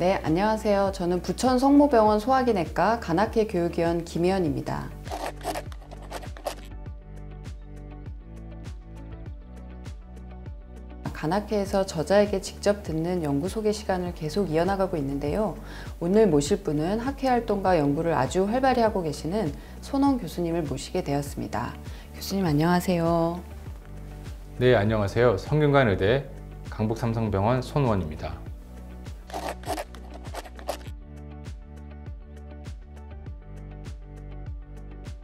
네, 안녕하세요. 저는 부천 성모병원 소화기내과 간악회 교육위원 김혜연입니다. 간악회에서 저자에게 직접 듣는 연구 소개 시간을 계속 이어나가고 있는데요. 오늘 모실 분은 학회 활동과 연구를 아주 활발히 하고 계시는 손원 교수님을 모시게 되었습니다. 교수님 안녕하세요. 네, 안녕하세요. 성균관의대 강북삼성병원 손원입니다.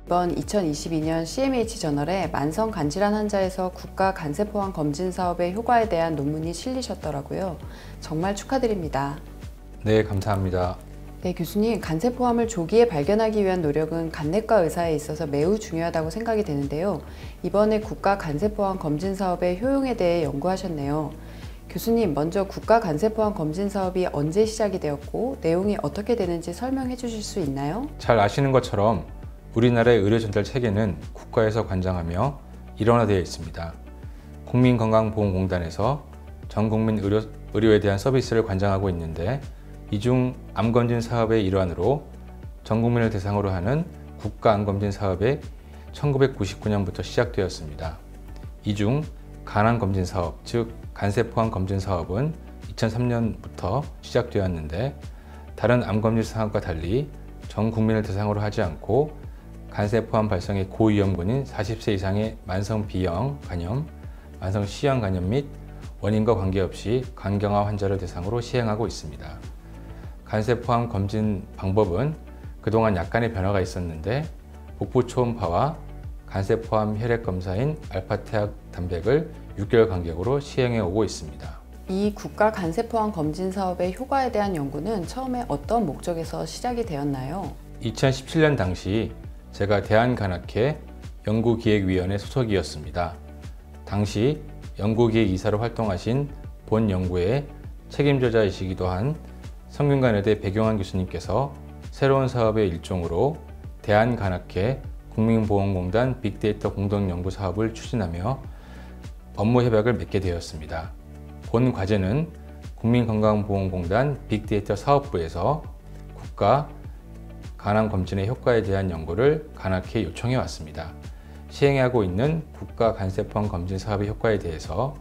이번 2022년 CMH 저널에 만성 간질환 환자에서 국가 간세포환 검진 사업의 효과에 대한 논문이 실리셨더라고요. 정말 축하드립니다. 네, 감사합니다. 네, 교수님, 간세포암을 조기에 발견하기 위한 노력은 간내과 의사에 있어서 매우 중요하다고 생각이 되는데요. 이번에 국가 간세포암 검진 사업의 효용에 대해 연구하셨네요. 교수님, 먼저 국가 간세포암 검진 사업이 언제 시작이 되었고 내용이 어떻게 되는지 설명해 주실 수 있나요? 잘 아시는 것처럼 우리나라의 의료 전달 체계는 국가에서 관장하며 일원화되어 있습니다. 국민건강보험공단에서 전국민 의료에 대한 서비스를 관장하고 있는데, 이 중 암검진 사업의 일환으로 전국민을 대상으로 하는 국가암검진 사업이 1999년부터 시작되었습니다. 이 중 간암검진 사업, 즉 간세포암 검진 사업은 2003년부터 시작되었는데, 다른 암검진 사업과 달리 전 국민을 대상으로 하지 않고 간세포암 발생의 고위험군인 40세 이상의 만성 B형 간염, 만성 C형 간염 및 원인과 관계없이 간경화 환자를 대상으로 시행하고 있습니다. 간세포암 검진 방법은 그동안 약간의 변화가 있었는데, 복부 초음파와 간세포암 혈액 검사인 알파테아 단백을 6개월 간격으로 시행해 오고 있습니다. 이 국가 간세포암 검진 사업의 효과에 대한 연구는 처음에 어떤 목적에서 시작이 되었나요? 2017년 당시 제가 대한간악회 연구기획위원회 소속이었습니다. 당시 연구기획이사로 활동하신 본 연구의 책임자이시기도 한 성균관의대 백용환 교수님께서 새로운 사업의 일종으로 대한간악회 국민보험공단 빅데이터 공동연구 사업을 추진하며 업무 협약을 맺게 되었습니다. 본 과제는 국민건강보험공단 빅데이터 사업부에서 국가 간암검진의 효과에 대한 연구를 간악회에 요청해 왔습니다. 시행하고 있는 국가 간세포암 검진 사업의 효과에 대해서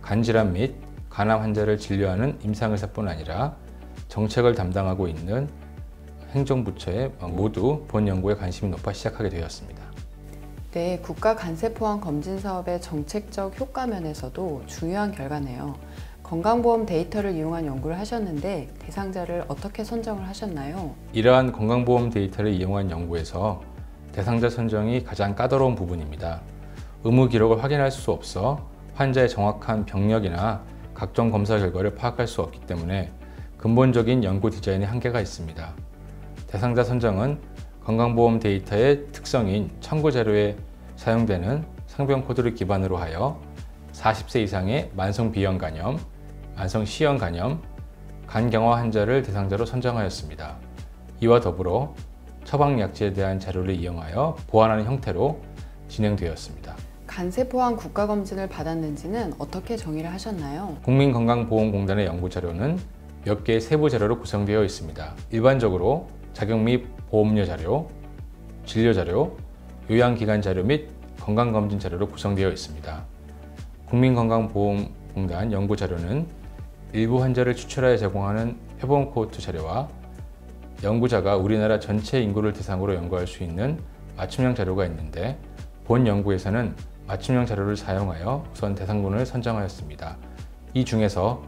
간질환 및 간암 환자를 진료하는 임상의사뿐 아니라 정책을 담당하고 있는 행정부처에 모두 본 연구에 관심이 높아 시작하게 되었습니다. 네, 국가 간세포암 검진 사업의 정책적 효과 면에서도 중요한 결과네요. 건강보험 데이터를 이용한 연구를 하셨는데 대상자를 어떻게 선정을 하셨나요? 이러한 건강보험 데이터를 이용한 연구에서 대상자 선정이 가장 까다로운 부분입니다. 의무 기록을 확인할 수 없어 환자의 정확한 병력이나 각종 검사 결과를 파악할 수 없기 때문에 근본적인 연구 디자인에 한계가 있습니다. 대상자 선정은 건강보험 데이터의 특성인 첨부 자료에 사용되는 상병 코드를 기반으로 하여 40세 이상의 만성 B형 간염, 만성 C형 간염, 간경화 환자를 대상자로 선정하였습니다. 이와 더불어 처방약제에 대한 자료를 이용하여 보완하는 형태로 진행되었습니다. 간세포암 국가검진을 받았는지는 어떻게 정의를 하셨나요? 국민건강보험공단의 연구자료는 몇 개의 세부 자료로 구성되어 있습니다. 일반적으로 자격 및 보험료 자료, 진료 자료, 요양기간 자료 및 건강검진 자료로 구성되어 있습니다. 국민건강보험공단 연구자료는 일부 환자를 추출하여 제공하는 표본 코호트 자료와 연구자가 우리나라 전체 인구를 대상으로 연구할 수 있는 맞춤형 자료가 있는데, 본 연구에서는 맞춤형 자료를 사용하여 우선 대상군을 선정하였습니다. 이 중에서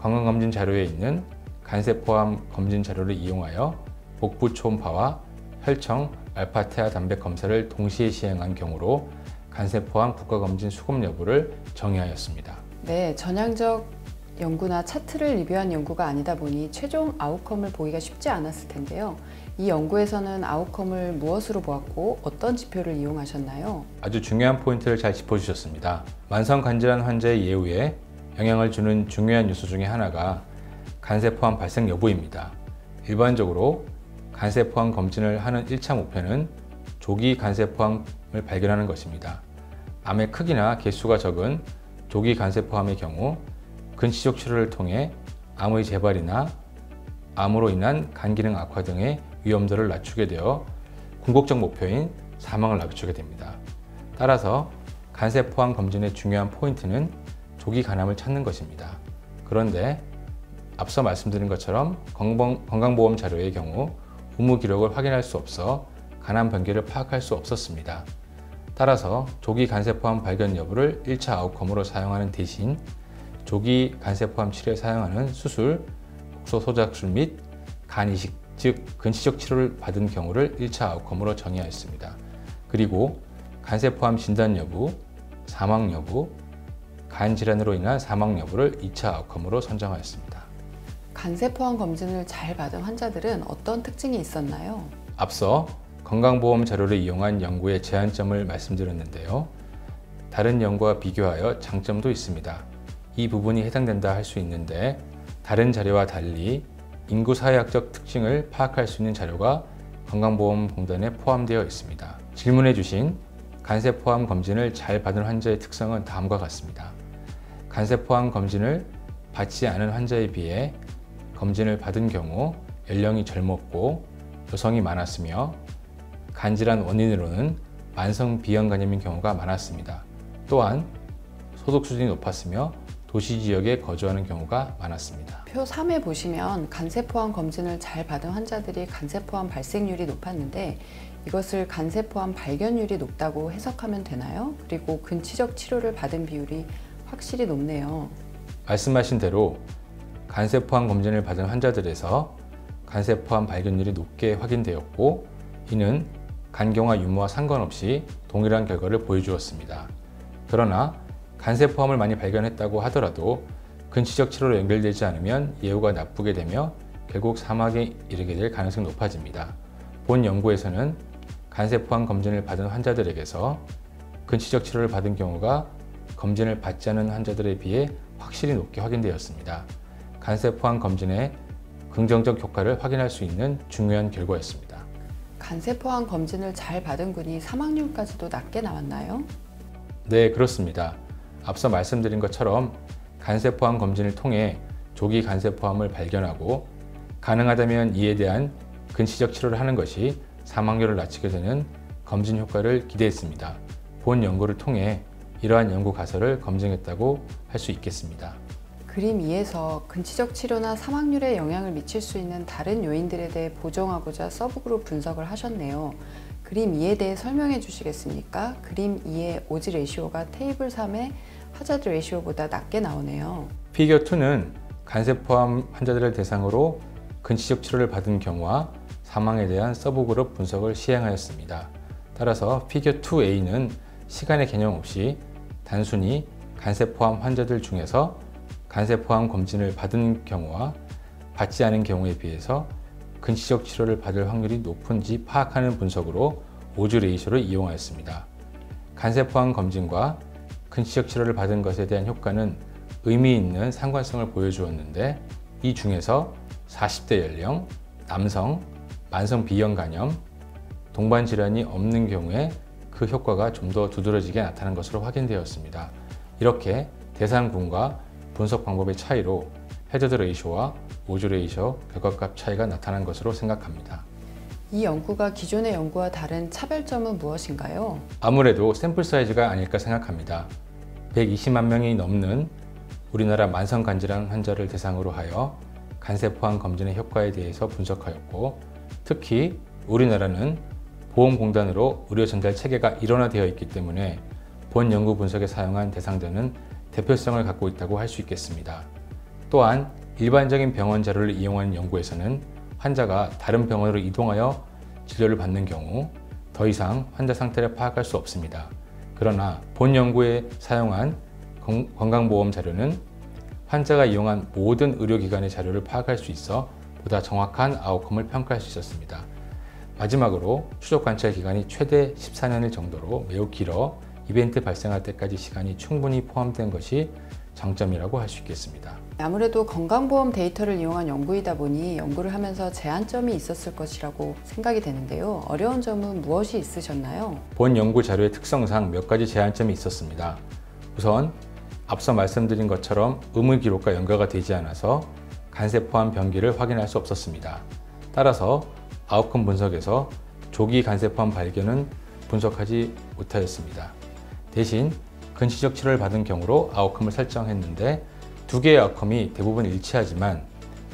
건강검진 자료에 있는 간세포암 검진 자료를 이용하여 복부 초음파와 혈청, 알파테아 단백 검사를 동시에 시행한 경우로 간세포암 국가검진 수급 여부를 정의하였습니다. 네, 전향적 연구나 차트를 리뷰한 연구가 아니다 보니 최종 아웃컴을 보기가 쉽지 않았을 텐데요. 이 연구에서는 아웃컴을 무엇으로 보았고 어떤 지표를 이용하셨나요? 아주 중요한 포인트를 잘 짚어주셨습니다. 만성 간질환 환자의 예후에 영향을 주는 중요한 요소 중에 하나가 간세포암 발생 여부입니다. 일반적으로 간세포암 검진을 하는 1차 목표는 조기 간세포암을 발견하는 것입니다. 암의 크기나 개수가 적은 조기 간세포암의 경우 근치적 치료를 통해 암의 재발이나 암으로 인한 간 기능 악화 등의 위험도를 낮추게 되어 궁극적 목표인 사망을 낮추게 됩니다. 따라서 간세포암 검진의 중요한 포인트는 조기 간암을 찾는 것입니다. 그런데 앞서 말씀드린 것처럼 건강보험 자료의 경우 의무 기록을 확인할 수 없어 간암 병기를 파악할 수 없었습니다. 따라서 조기 간세포암 발견 여부를 1차 아웃컴으로 사용하는 대신 조기 간세포암 치료에 사용하는 수술, 국소 소작술 및 간 이식, 즉 근치적 치료를 받은 경우를 1차 아웃컴으로 정의하였습니다. 그리고 간세포암 진단 여부, 사망 여부, 간 질환으로 인한 사망 여부를 2차 아웃컴으로 선정하였습니다. 간세포암 검진을 잘 받은 환자들은 어떤 특징이 있었나요? 앞서 건강보험 자료를 이용한 연구의 제한점을 말씀드렸는데요. 다른 연구와 비교하여 장점도 있습니다. 이 부분이 해당된다 할 수 있는데 다른 자료와 달리 인구 사회학적 특징을 파악할 수 있는 자료가 건강보험공단에 포함되어 있습니다. 질문해 주신 간세포암 검진을 잘 받은 환자의 특성은 다음과 같습니다. 간세포암 검진을 받지 않은 환자에 비해 검진을 받은 경우 연령이 젊었고 여성이 많았으며 간질환 원인으로는 만성 비형간염인 경우가 많았습니다. 또한 소득 수준이 높았으며 도시 지역에 거주하는 경우가 많았습니다. 표 3에 보시면 간세포암 검진을 잘 받은 환자들이 간세포암 발생률이 높았는데 이것을 간세포암 발견율이 높다고 해석하면 되나요? 그리고 근치적 치료를 받은 비율이 확실히 높네요. 말씀하신 대로 간세포암 검진을 받은 환자들에서 간세포암 발견율이 높게 확인되었고 이는 간경화 유무와 상관없이 동일한 결과를 보여주었습니다. 그러나 간세포암을 많이 발견했다고 하더라도 근치적 치료로 연결되지 않으면 예후가 나쁘게 되며 결국 사망에 이르게 될 가능성이 높아집니다. 본 연구에서는 간세포암 검진을 받은 환자들에게서 근치적 치료를 받은 경우가 검진을 받지 않은 환자들에 비해 확실히 높게 확인되었습니다. 간세포암 검진의 긍정적 효과를 확인할 수 있는 중요한 결과였습니다. 간세포암 검진을 잘 받은 군이 사망률까지도 낮게 나왔나요? 네, 그렇습니다. 앞서 말씀드린 것처럼 간세포암 검진을 통해 조기 간세포암을 발견하고 가능하다면 이에 대한 근치적 치료를 하는 것이 사망률을 낮추게 되는 검진 효과를 기대했습니다. 본 연구를 통해 이러한 연구 가설을 검증했다고 할 수 있겠습니다. 그림 2에서 근치적 치료나 사망률에 영향을 미칠 수 있는 다른 요인들에 대해 보정하고자 서브그룹 분석을 하셨네요. 그림 2에 대해 설명해 주시겠습니까? 그림 2의 오지 레시오가 테이블 3의 하자드 레시오보다 낮게 나오네요. 피겨 2는 간세포암 환자들을 대상으로 근치적 치료를 받은 경우와 사망에 대한 서브그룹 분석을 시행하였습니다. 따라서 피겨 2A는 시간의 개념 없이 단순히 간세포암 환자들 중에서 간세포암 검진을 받은 경우와 받지 않은 경우에 비해서 근치적 치료를 받을 확률이 높은지 파악하는 분석으로 오즈 레이쇼를 이용하였습니다. 간세포암 검진과 근치적 치료를 받은 것에 대한 효과는 의미 있는 상관성을 보여주었는데 이 중에서 40대 연령, 남성, 만성 비형 간염, 동반 질환이 없는 경우에 그 효과가 좀 더 두드러지게 나타난 것으로 확인되었습니다. 이렇게 대상군과 분석 방법의 차이로 해저드 레이쇼와 오즈 레이쇼 결과값 차이가 나타난 것으로 생각합니다. 이 연구가 기존의 연구와 다른 차별점은 무엇인가요? 아무래도 샘플 사이즈가 아닐까 생각합니다. 120만 명이 넘는 우리나라 만성 간질환 환자를 대상으로 하여 간세포암 검진의 효과에 대해서 분석하였고 특히 우리나라는 보험공단으로 의료 전달 체계가 일원화되어 있기 때문에 본 연구 분석에 사용한 대상자는 대표성을 갖고 있다고 할 수 있겠습니다. 또한 일반적인 병원 자료를 이용한 연구에서는 환자가 다른 병원으로 이동하여 진료를 받는 경우 더 이상 환자 상태를 파악할 수 없습니다. 그러나 본 연구에 사용한 건강보험 자료는 환자가 이용한 모든 의료기관의 자료를 파악할 수 있어 보다 정확한 아웃컴을 평가할 수 있었습니다. 마지막으로 추적 관찰 기간이 최대 14년일 정도로 매우 길어 이벤트 발생할 때까지 시간이 충분히 포함된 것이 장점이라고 할 수 있겠습니다. 아무래도 건강보험 데이터를 이용한 연구이다 보니 연구를 하면서 제한점이 있었을 것이라고 생각이 되는데요. 어려운 점은 무엇이 있으셨나요? 본 연구 자료의 특성상 몇 가지 제한점이 있었습니다. 우선 앞서 말씀드린 것처럼 의무 기록과 연결가 되지 않아서 간세 포함 병기를 확인할 수 없었습니다. 따라서 아웃컴 분석에서 조기 간세 포함 발견은 분석하지 못하였습니다. 대신 근시적 치료를 받은 경우로 아웃컴을 설정했는데 두 개의 아웃컴이 대부분 일치하지만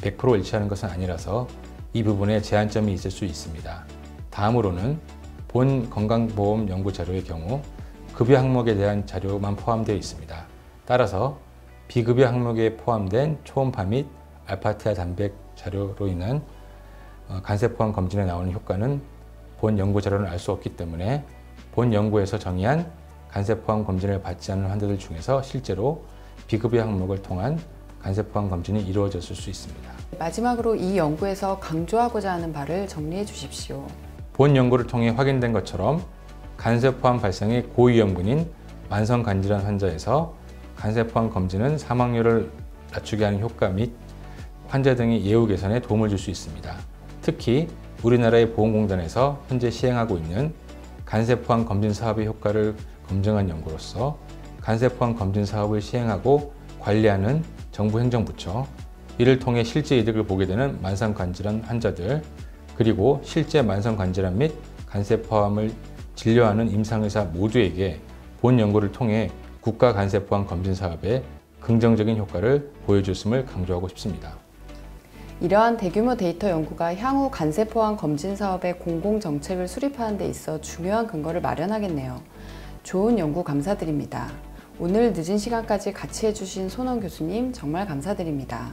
100% 일치하는 것은 아니라서 이 부분에 제한점이 있을 수 있습니다. 다음으로는 본 건강보험 연구 자료의 경우 급여 항목에 대한 자료만 포함되어 있습니다. 따라서 비급여 항목에 포함된 초음파 및 알파티아 단백 자료로 인한 간세 포함 검진에 나오는 효과는 본 연구 자료는 알 수 없기 때문에 본 연구에서 정의한 간세 포함 검진을 받지 않은 환자들 중에서 실제로 비급여 항목을 통한 간세 포함 검진이 이루어졌을 수 있습니다. 마지막으로 이 연구에서 강조하고자 하는 바를 정리해 주십시오. 본 연구를 통해 확인된 것처럼 간세 포함 발생의 고위험군인 만성 간질환 환자에서 간세 포함 검진은 사망률을 낮추게 하는 효과 및 환자 등의 예후 개선에 도움을 줄 수 있습니다. 특히 우리나라의 보건공단에서 현재 시행하고 있는 간세 포함 검진 사업의 효과를 검증한 연구로서 간세 포함 검진 사업을 시행하고 관리하는 정부 행정부처, 이를 통해 실제 이득을 보게 되는 만성 간질환 환자들, 그리고 실제 만성 간질환 및 간세 포함을 진료하는 임상의사 모두에게 본 연구를 통해 국가 간세 포함 검진 사업에 긍정적인 효과를 보여줬음을 강조하고 싶습니다. 이러한 대규모 데이터 연구가 향후 간세 포함 검진 사업의 공공정책을 수립하는 데 있어 중요한 근거를 마련하겠네요. 좋은 연구 감사드립니다. 오늘 늦은 시간까지 같이 해주신 손원 교수님 정말 감사드립니다.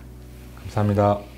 감사합니다.